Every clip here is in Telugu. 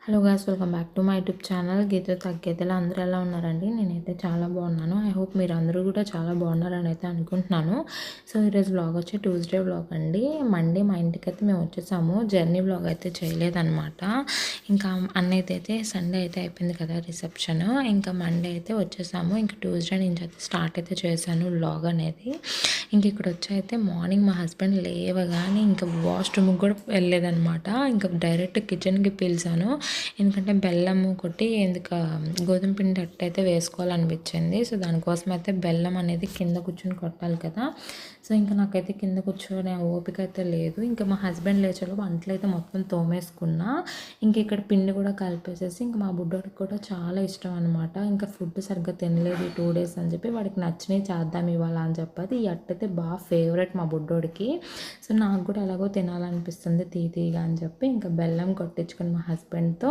Hello guys, welcome back to my YouTube channel గీత తగ్గేతలు. అందరూ ఎలా ఉన్నారండి? నేనైతే చాలా బాగున్నాను. ఐ హోప్ మీరు అందరూ కూడా చాలా బాగున్నారని అయితే అనుకుంటున్నాను. సో ఈరోజు వ్లాగ్ వచ్చి ట్యూస్డే వ్లాగ్ అండి. మండే మా ఇంటికి అయితే మేము వచ్చేసాము. జర్నీ వ్లాగ్ అయితే చేయలేదన్నమాట. ఇంకా అన్నైతే అయితే సండే అయితే అయిపోయింది కదా రిసెప్షన్. ఇంకా మండే అయితే వచ్చేసాము. ఇంకా ట్యూస్డే నుంచి అయితే స్టార్ట్ అయితే చేశాను వ్లాగ్ అనేది. ఇంక ఇక్కడ వచ్చి అయితే మార్నింగ్ మా హస్బెండ్ లేవగానే ఇంకా వాష్రూమ్కి కూడా వెళ్ళలేదన్నమాట. ఇంకా డైరెక్ట్ కిచెన్కి పిలిచాను. ఎందుకంటే బెల్లం కొట్టి ఎందుకు గోధుమ పిండి అట్టయితే వేసుకోవాలనిపించింది. సో దానికోసం అయితే బెల్లం అనేది కింద కూర్చొని కొట్టాలి కదా. సో ఇంకా నాకైతే కింద కూర్చొని ఓపిక అయితే లేదు. ఇంకా మా హస్బెండ్ లేచాలో అంట్లు అయితే మొత్తం తోమేసుకున్నా. ఇంక ఇక్కడ పిండి కూడా కలిపేసేసి ఇంకా మా బుడ్డోడికి కూడా చాలా ఇష్టం అనమాట. ఇంకా ఫుడ్ సరిగ్గా తినలేదు ఈ 2 days అని చెప్పి వాడికి నచ్చినవి చేద్దాం ఇవ్వాలా అని చెప్పి ఈ అట్టయితే బాగా ఫేవరెట్ మా బుడ్డోడికి. సో నాకు కూడా ఎలాగో తినాలనిపిస్తుంది తీగా అని చెప్పి ఇంకా బెల్లం కొట్టించుకుని మా హస్బెండ్తో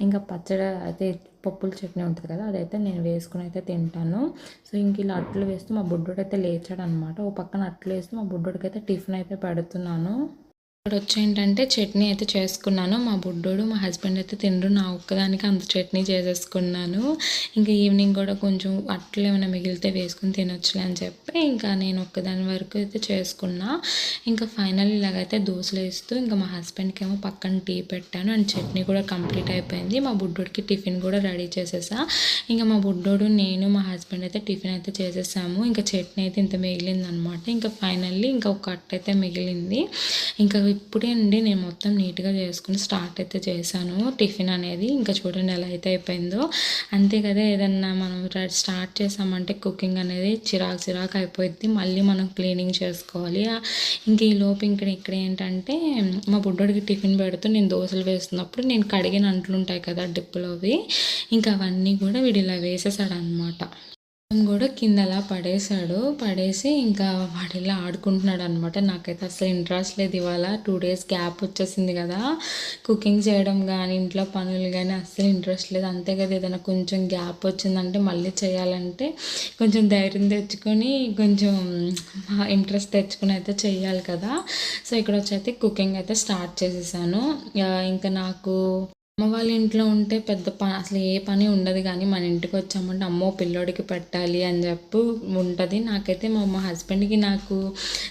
ఇంకా పచ్చడి అయితే పప్పుల చట్నీ ఉంటుంది కదా, అదైతే నేను వేసుకుని అయితే తింటాను. సో ఇంక ఇలా అట్లు వేస్తూ మా బుడ్డోడు అయితే లేచాడు అనమాట. ఓ పక్కన అట్లు వేస్తూ మా బుడ్డోడికి అయితే టిఫిన్ అయితే పెడుతున్నాను. ఇక్కడ వచ్చి ఏంటంటే చట్నీ అయితే చేసుకున్నాను. మా బుడ్డోడు మా హస్బెండ్ అయితే తినరు, నా ఒక్కదానికి అంత చట్నీ చేసేసుకున్నాను. ఇంకా ఈవినింగ్ కూడా కొంచెం అట్లు ఏమైనా మిగిలితే వేసుకుని తినొచ్చులే అని చెప్పి ఇంకా నేను ఒక్కదాని వరకు అయితే చేసుకున్నా. ఇంకా ఫైనల్ ఇలాగైతే దోశలు వేస్తూ ఇంకా మా హస్బెండ్కి ఏమో పక్కన టీ పెట్టాను అండ్ చట్నీ కూడా కంప్లీట్ అయిపోయింది. మా బుడ్డోడికి టిఫిన్ కూడా రెడీ చేసేసా. ఇంకా మా బుడ్డోడు నేను మా హస్బెండ్ అయితే టిఫిన్ అయితే చేసేసాము. ఇంకా చట్నీ అయితే ఇంత మిగిలింది అనమాట. ఇంకా ఫైనల్లీ ఇంకా ఒక అట్ట అయితే మిగిలింది. ఇంకా ఇప్పుడే అండి నేను మొత్తం నీట్గా చేసుకుని స్టార్ట్ అయితే చేశాను టిఫిన్ అనేది. ఇంకా చూడండి ఎలా అయితే అయిపోయిందో. అంతే కదా, ఏదన్నా మనం స్టార్ట్ చేసామంటే కుకింగ్ అనేది చిరాకు అయిపోద్ది. మళ్ళీ మనం క్లీనింగ్ చేసుకోవాలి. ఇంక ఈ లోపు ఇక్కడ ఏంటంటే మా బుడ్డోడికి టిఫిన్ పెడుతూ నేను దోశలు వేస్తున్నప్పుడు నేను కడిగిన అంట్లు ఉంటాయి కదా డిప్పులోవి, ఇంకా అవన్నీ కూడా వీడు ఇలా వేసేసాడు అనమాట. కూడా కింద అలా పడేసి ఇంకా వాడిలా ఆడుకుంటున్నాడు అనమాట. నాకైతే అసలు ఇంట్రెస్ట్ లేదు. ఇవాళ 2 days గ్యాప్ వచ్చేసింది కదా, కుకింగ్ చేయడం కానీ ఇంట్లో పనులు కానీ అస్సలు ఇంట్రెస్ట్ లేదు. అంతే కదా, ఏదైనా కొంచెం గ్యాప్ వచ్చిందంటే మళ్ళీ చేయాలంటే కొంచెం ధైర్యం తెచ్చుకొని కొంచెం ఇంట్రెస్ట్ తెచ్చుకొని అయితే చెయ్యాలి కదా. సో ఇక్కడ వచ్చి అయితే కుకింగ్ అయితే స్టార్ట్ చేసేసాను. ఇంకా నాకు అమ్మ వాళ్ళ ఇంట్లో ఉంటే పెద్ద పని అసలు ఏ పని ఉండదు, కానీ మన ఇంటికి వచ్చామంటే అమ్మో పిల్లోడికి పెట్టాలి అని చెప్పి ఉంటుంది. నాకైతే మా హస్బెండ్కి నాకు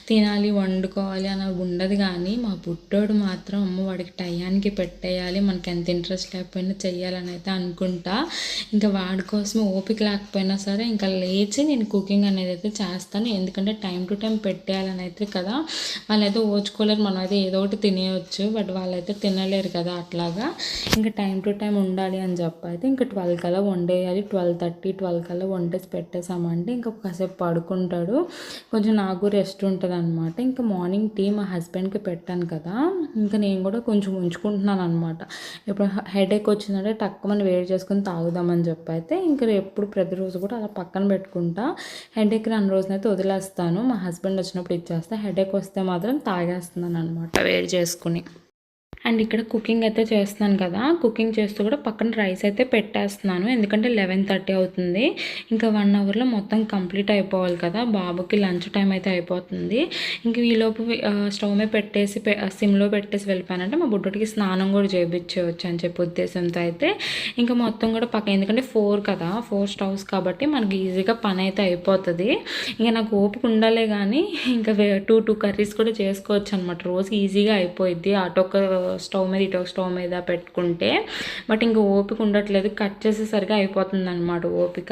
తినాలి వండుకోవాలి అని ఉండదు, కానీ మా బుడ్డోడు మాత్రం అమ్మ వాడికి టయానికి పెట్టేయాలి, మనకి ఎంత ఇంట్రెస్ట్ లేకపోయినా చెయ్యాలని అయితే అనుకుంటా. ఇంకా వాడి కోసం ఓపిక లేకపోయినా సరే ఇంకా లేచి నేను కుకింగ్ అనేది అయితే చేస్తాను. ఎందుకంటే టైం టు టైం పెట్టేయాలని అయితే కదా, వాళ్ళైతే ఓచుకోలేరు, మనం అయితే ఏదో ఒకటి తినేయచ్చు, బట్ వాళ్ళైతే తినలేరు కదా. అట్లాగా ఇంకా టైం టు టైం ఉండాలి అని చెప్పి అయితే ఇంకా 12 కల్లా వండేయాలి. 12:30, 12 కల్లా వండేసి పెట్టేసామంటే ఇంకా కాసేపు పడుకుంటాడు, కొంచెం నాకు రెస్ట్ ఉంటుంది అనమాట. ఇంకా మార్నింగ్ టీ మా హస్బెండ్కి పెట్టాను కదా, ఇంకా నేను కూడా కొంచెం ఉంచుకుంటున్నాను అనమాట. ఇప్పుడు హెడేక్ వచ్చిందంటే టక్కుమని వేడి చేసుకుని తాగుదామని చెప్పి అయితే ఇంకా ఎప్పుడు ప్రతిరోజు కూడా అలా పక్కన పెట్టుకుంటా. హెడేక్ రాని రోజునైతే వదిలేస్తాను, మా హస్బెండ్ వచ్చినప్పుడు ఇచ్చేస్తా. హెడేక్ వస్తే మాత్రం తాగేస్తున్నాను అనమాట వేడి చేసుకుని. అండ్ ఇక్కడ కుకింగ్ అయితే చేస్తున్నాను కదా, కుకింగ్ చేస్తూ కూడా పక్కన రైస్ అయితే పెట్టేస్తున్నాను. ఎందుకంటే 11:30 అవుతుంది. ఇంకా 1 అవర్లో మొత్తం కంప్లీట్ అయిపోవాలి కదా, బాబుకి లంచ్ టైం అయితే అయిపోతుంది. ఇంక ఈలోపు స్టవ్ మీద పెట్టేసి సిమ్లో పెట్టేసి వెళ్ళిపోయానంటే మా బుడ్డోడికి స్నానం కూడా చేయించవచ్చు అని చెప్పి ఉద్దేశంతో అయితే ఇంకా మొత్తం కూడా ఎందుకంటే 4 కదా, 4 స్టవ్స్ కాబట్టి మనకి ఈజీగా పని అయితే అయిపోతుంది. ఇంకా నాకు ఓపిక ఉండాలే కానీ ఇంకా 2 కర్రీస్ కూడా చేసుకోవచ్చు అనమాట. రోజు ఈజీగా అయిపోయిద్ది అటొక స్టవ్ మీద ఇటొక స్టవ్ మీద పెట్టుకుంటే. బట్ ఇంకా ఓపిక ఉండట్లేదు, కట్ చేసేసరిగా అయిపోతుంది అనమాట ఓపిక.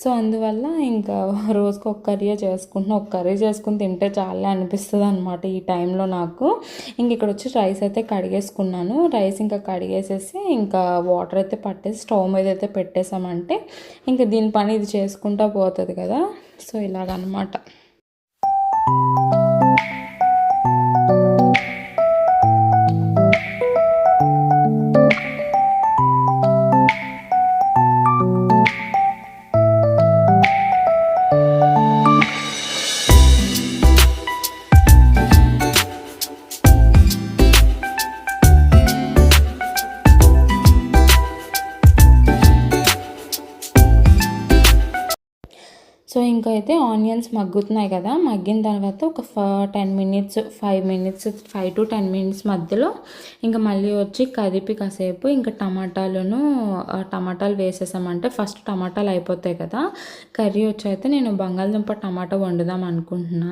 సో అందువల్ల ఇంకా రోజుకి ఒక కర్రీ చేసుకుని తింటే చాలా అనిపిస్తుంది అనమాట ఈ టైంలో నాకు. ఇంక ఇక్కడ వచ్చి రైస్ అయితే కడిగేసుకున్నాను. రైస్ ఇంకా కడిగేసేసి ఇంకా వాటర్ అయితే పట్టేసి స్టవ్ మీద అయితే పెట్టేసామంటే ఇంకా దీని పని ఇది చేసుకుంటా పోతుంది కదా. సో ఇలాగనమాట. సో సో ఇంకా అయితే ఆనియన్స్ మగ్గుతున్నాయి కదా, మగ్గిన తర్వాత ఒక 10 మినిట్స్ 5 మినిట్స్ 5 to 10 మినిట్స్ మధ్యలో ఇంకా మళ్ళీ వచ్చి కదిపి కాసేపు ఇంకా టమాటాలు వేసేసామంటే ఫస్ట్ టమాటాలు అయిపోతాయి కదా. కర్రీ వచ్చి అయితే నేను బంగాళదుంప టమాటా వండుదాం అనుకుంటున్నా.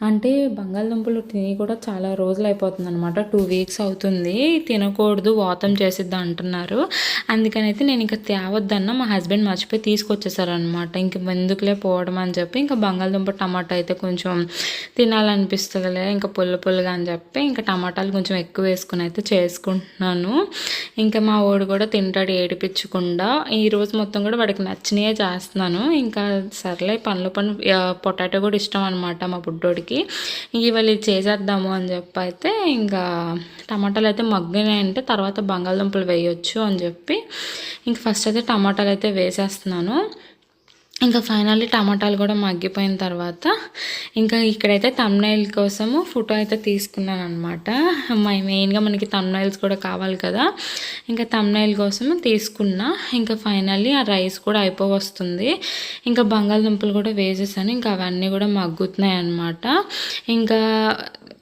అంటే బంగాళదుంపలు తిని కూడా చాలా రోజులు అయిపోతుంది అనమాట, 2 వీక్స్ అవుతుంది. తినకూడదు, వాతం చేసిద్దాం అంటున్నారు. అందుకని అయితే నేను ఇంకా తేవద్దన్నా మా హస్బెండ్ మర్చిపోయి తీసుకొచ్చేసారనమాట. ఇంక ఎందుకులే పోవడం అని చెప్పి ఇంకా బంగాళదుంప టమాటా అయితే కొంచెం తినాలనిపిస్తుందిలే ఇంకా పుల్లగా అని చెప్పి ఇంకా టమాటాలు కొంచెం ఎక్కువ వేసుకుని అయితే చేసుకుంటున్నాను. ఇంకా మా వాడు కూడా తింటాడు ఏడిపించకుండా. ఈరోజు మొత్తం కూడా వాడికి నచ్చినవే చేస్తున్నాను. ఇంకా సర్లే పనులు పొటాటో కూడా ఇష్టం అనమాట మా బుడ్డోడికి. ఇవాళ ఇది చేసేద్దాము అని చెప్పి అయితే ఇంకా టమాటాలు అయితే మగ్గినాయంటే తర్వాత బంగాళదుంపలు వేయొచ్చు అని చెప్పి ఇంక ఫస్ట్ అయితే టమాటాలు అయితే వేసేస్తున్నాను. ఇంకా ఫైనల్లీ టమాటాలు కూడా మగ్గిపోయిన తర్వాత ఇంకా ఇక్కడైతే థంబ్నెయిల్ కోసము ఫోటో అయితే తీసుకున్నాను అనమాట. మెయిన్గా మనకి థంబ్నెయిల్స్ కూడా కావాలి కదా, ఇంకా థంబ్నెయిల్ కోసము తీసుకున్నా. ఇంకా ఫైనల్లీ ఆ రైస్ కూడా అయిపోవస్తుంది. ఇంకా బంగాళదుంపలు కూడా వేసేసాను. ఇంకా అవన్నీ కూడా మగ్గుతున్నాయి అనమాట. ఇంకా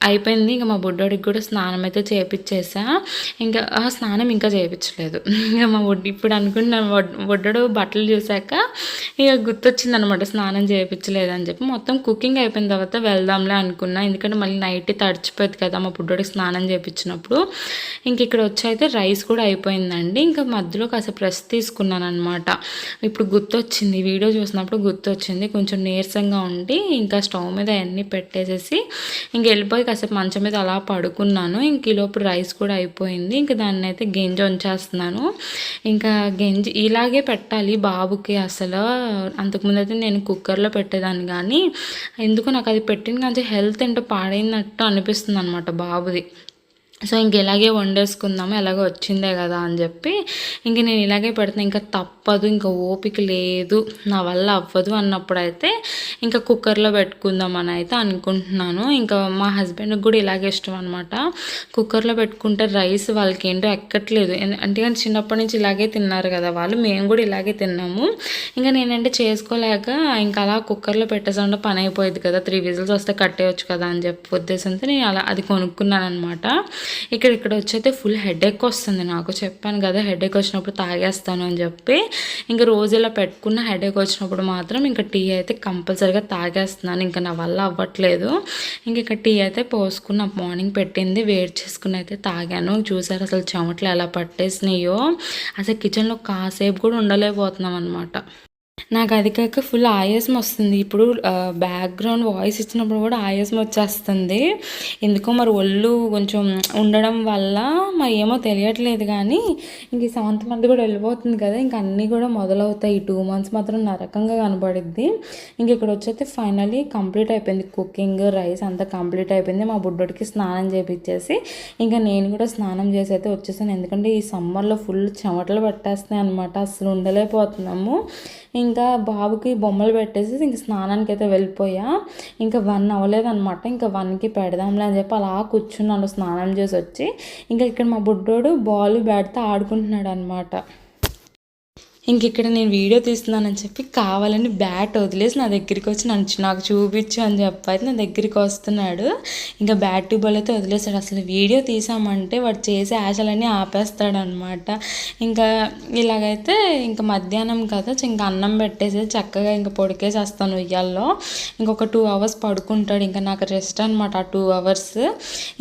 అయిపోయింది. ఇంకా మా బుడ్డోడికి కూడా స్నానం అయితే చేయించేసా. ఇంకా స్నానం ఇంకా చేయించలేదు. ఇంకా మా ఇప్పుడు అనుకుంటున్నాను బుడ్డోడు బట్టలు చూసాక ఇక గుర్తొచ్చింది అనమాట స్నానం చేయించలేదని చెప్పి. మొత్తం కుకింగ్ అయిపోయిన తర్వాత వెళ్దాంలే అనుకున్నా, ఎందుకంటే మళ్ళీ నైట్ తడిచిపోయింది కదా మా బుడ్డోడికి స్నానం చేయించినప్పుడు. ఇంక ఇక్కడ వచ్చి అయితే రైస్ కూడా అయిపోయిందండి. ఇంకా మధ్యలో కాసేపు రెస్ట్ తీసుకున్నాను అనమాట. ఇప్పుడు గుర్తొచ్చింది, వీడియో చూసినప్పుడు గుర్తొచ్చింది. కొంచెం నీరసంగా ఉండి ఇంకా స్టవ్ మీద అన్నీ పెట్టేసేసి ఇంక వెళ్ళిపోయి కాసేపు మంచం మీద అలా పడుకున్నాను. ఇంక ఈలోపు రైస్ కూడా అయిపోయింది. ఇంకా దాన్ని అయితే గెంజి ఉంచేస్తున్నాను. ఇంకా గెంజి ఇలాగే పెట్టాలి బాబుకి. అసలు అంతకుముందు అయితే నేను కుక్కర్లో పెట్టేదాన్ని, కానీ ఎందుకో నాకు అది పెట్టిన కానీ హెల్త్ ఏంటో పాడైనట్టు అనిపిస్తుంది అనమాట బాబుది. సో ఇంక ఇలాగే వండేసుకుందాము, ఎలాగో వచ్చిందే కదా అని చెప్పి ఇంక నేను ఇలాగే పెడతాను. ఇంకా తప్పదు, ఇంకా ఓపిక లేదు, నా వల్ల అవ్వదు అన్నప్పుడు అయితే ఇంకా కుక్కర్లో పెట్టుకుందామని అయితే అనుకుంటున్నాను. ఇంకా మా హస్బెండ్కి కూడా ఇలాగే ఇష్టం అనమాట. కుక్కర్లో పెట్టుకుంటే రైస్ వాళ్ళకి ఏంటో ఎక్కట్లేదు. అంటే కానీ చిన్నప్పటి నుంచి ఇలాగే తిన్నారు కదా వాళ్ళు, మేము కూడా ఇలాగే తిన్నాము. ఇంకా నేనంటే చేసుకోలేక ఇంకా అలా కుక్కర్లో పెట్టేసంటే పని అయిపోయింది కదా, 3 విజిల్స్ వస్తే కట్టేయచ్చు కదా అని చెప్పి ఉద్దేశంతో నేను అలా అది కొనుక్కున్నాను అనమాట. ఇక్కడ వచ్చైతే ఫుల్ హెడేక్ వస్తుంది నాకు. చెప్పాను కదా హెడేక్ వచ్చినప్పుడు తాగేస్తాను అని చెప్పి. ఇంకా రోజు ఇలా పెట్టుకున్న హెడేక్ వచ్చినప్పుడు మాత్రం ఇంకా టీ అయితే కంపల్సరీగా తాగేస్తున్నాను. ఇంకా నా వల్ల అవ్వట్లేదు. ఇంక ఇక్కడ టీ అయితే పోసుకున్న మార్నింగ్ పెట్టింది వేడి చేసుకుని అయితే తాగాను. చూసారు అసలు చెమటలు ఎలా పట్టేసినాయో, అసలు కిచెన్లో కాసేపు కూడా ఉండలేకపోతున్నాం అనమాట. నాకు అది కాక ఫుల్ ఆయాసం వస్తుంది. ఇప్పుడు బ్యాక్గ్రౌండ్ వాయిస్ ఇచ్చినప్పుడు కూడా ఆయాసం వచ్చేస్తుంది. ఎందుకో మరి ఒళ్ళు కొంచెం ఉండడం వల్ల మరి ఏమో తెలియట్లేదు. కానీ ఇంక ఈ 7th month కూడా వెళ్ళిపోతుంది కదా, ఇంక అన్నీ కూడా మొదలవుతాయి. 2 months మాత్రం నరకంగా కనపడిద్ది. ఇంక ఇక్కడ వచ్చైతే ఫైనలీ కంప్లీట్ అయిపోయింది కుకింగ్, రైస్ అంతా కంప్లీట్ అయిపోయింది. మా బుడ్డోడికి స్నానం చేపించేసి ఇంకా నేను కూడా స్నానం చేసి అయితే వచ్చేసాను. ఎందుకంటే ఈ సమ్మర్లో ఫుల్ చెమటలు పట్టేస్తున్నాయి అనమాట, అసలు ఉండలేకపోతున్నాము. ఇంకా బాబుకి బొమ్మలు పెట్టేసి ఇంక స్నానానికి అయితే వెళ్ళిపోయా. ఇంకా 1 అవ్వలేదన్నమాట. ఇంకా 1కి పెడదాంలే అని చెప్పి అలా కూర్చున్నాను స్నానం చేసి వచ్చి. ఇంకా ఇక్కడ మా బుడ్డోడు బాల్ బ్యాట్తో ఆడుకుంటున్నాడు అనమాట. ఇంక ఇక్కడ నేను వీడియో తీస్తున్నానని చెప్పి కావాలని బ్యాట్ వదిలేసి నా దగ్గరికి వచ్చి నాకు చూపించు అని చెప్పి అయితే నా దగ్గరికి వస్తున్నాడు. ఇంకా బ్యాట్ బాల్ అయితే వదిలేసాడు. అసలు వీడియో తీసామంటే వాడు చేసే ఆశలన్నీ ఆపేస్తాడనమాట. ఇంకా ఇలాగైతే ఇంకా మధ్యాహ్నం కదా, ఇంకా అన్నం పెట్టేసి చక్కగా ఇంకా పొడికేసేస్తాను ఉయ్యాల్లో. ఇంకొక 2 hours పడుకుంటాడు. ఇంకా నాకు రెస్ట్ అనమాట ఆ 2 hours.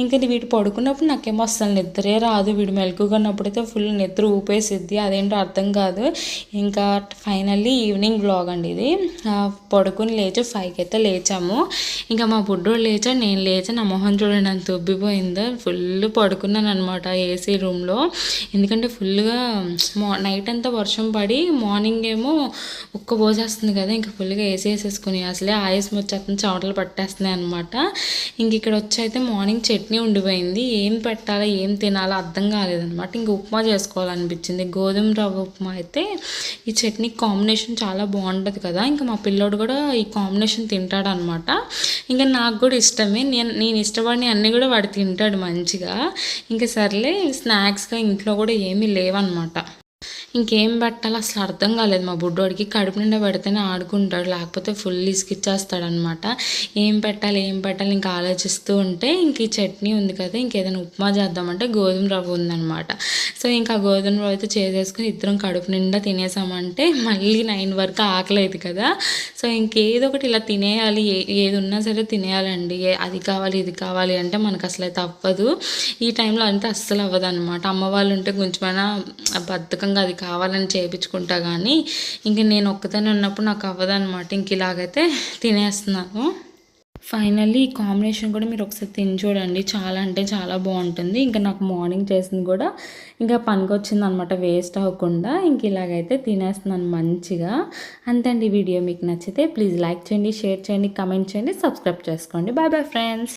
ఇంకా వీడు పడుకున్నప్పుడు నాకేమో అసలు నిద్రే రాదు. వీడు మెలకుగా ఉన్నప్పుడు అయితే ఫుల్ నిద్ర ఊపేసిద్ది, అదేంటో అర్థం కాదు. ఇంకా ఫైనల్లీ ఈవినింగ్ వ్లాగ్ అండి ఇది. పడుకుని లేచి 5కి అయితే లేచాము. ఇంకా మా బుడ్డోడు లేచాడు, నేను లేచా. నా మొహం చూడండి అంత ఉబ్బిపోయిందో. ఫుల్ పడుకున్నాను అనమాట ఏసీ రూమ్లో. ఎందుకంటే ఫుల్గా నైట్ అంతా వర్షం పడి మార్నింగ్ ఏమో పోసేస్తుంది కదా, ఇంకా ఫుల్గా ఏసీ వేసేసుకుని అసలే ఆయాసం వచ్చేస్తుంది, చెమటలు పట్టేస్తున్నాయి అనమాట. ఇంక ఇక్కడ వచ్చి అయితే మార్నింగ్ చట్నీ ఉండిపోయింది. ఏం పెట్టాలో ఏం తినాలో అర్థం కాలేదనమాట. ఇంక ఉప్మా చేసుకోవాలనిపించింది. గోధుమ రవ్వ ఉప్మా అయితే ఈ చట్నీ కాంబినేషన్ చాలా బాగుంటుంది కదా. ఇంకా మా పిల్లోడు కూడా ఈ కాంబినేషన్ తింటాడు అనమాట. ఇంకా నాకు కూడా ఇష్టమే. నేను ఇష్టపడిన అన్నీ కూడా వాడు తింటాడు మంచిగా. ఇంకా సర్లే స్నాక్స్గా ఇంట్లో కూడా ఏమీ లేవన్నమాట. ఇంకేం పెట్టాలో అసలు అర్థం కాలేదు మా బుడ్డోడికి. కడుపు నిండా పెడితేనే ఆడుకుంటాడు, లేకపోతే ఫుల్ ఇసుకిచ్చేస్తాడనమాట. ఏం పెట్టాలి ఇంకా ఆలోచిస్తూ ఉంటే ఇంక ఈ చట్నీ ఉంది కదా, ఇంకేదైనా ఉప్మా చేద్దామంటే గోధుమ రవ్వ ఉందనమాట. సో ఇంకా గోధుమ రవ్వ అయితే చేసేసుకుని ఇద్దరం కడుపు నిండా తినేసామంటే మళ్ళీ 9 వరకు ఆకలేదు కదా. సో ఇంకేదో ఒకటి ఇలా తినేయాలి, ఏది ఉన్నా సరే తినేయాలండి. అది కావాలి ఇది కావాలి అంటే మనకు అసలు అయితే అవ్వదు. ఈ టైంలో అంటే అస్సలు అవ్వదు అనమాట. అమ్మ వాళ్ళు ఉంటే కొంచెమైనా బద్ధకంగా అది కావాలని చేయించుకుంటా, కానీ ఇంక నేను ఒక్కదాన్ని ఉన్నప్పుడు నాకు అవ్వదనమాట. ఇంక ఇలాగైతే తినేస్తున్నాను. ఫైనల్లీ ఈ కాంబినేషన్ కూడా మీరు ఒకసారి తిని చూడండి, చాలా అంటే చాలా బాగుంటుంది. ఇంకా నాకు మార్నింగ్ చేసింది కూడా ఇంకా పనికొచ్చింది అనమాట, వేస్ట్ అవ్వకుండా. ఇంక ఇలాగైతే తినేస్తున్నాను మంచిగా. అంతే అండి. వీడియో మీకు నచ్చితే ప్లీజ్ లైక్ చేయండి, షేర్ చేయండి, కమెంట్ చేయండి, సబ్స్క్రైబ్ చేసుకోండి. Bye bye friends.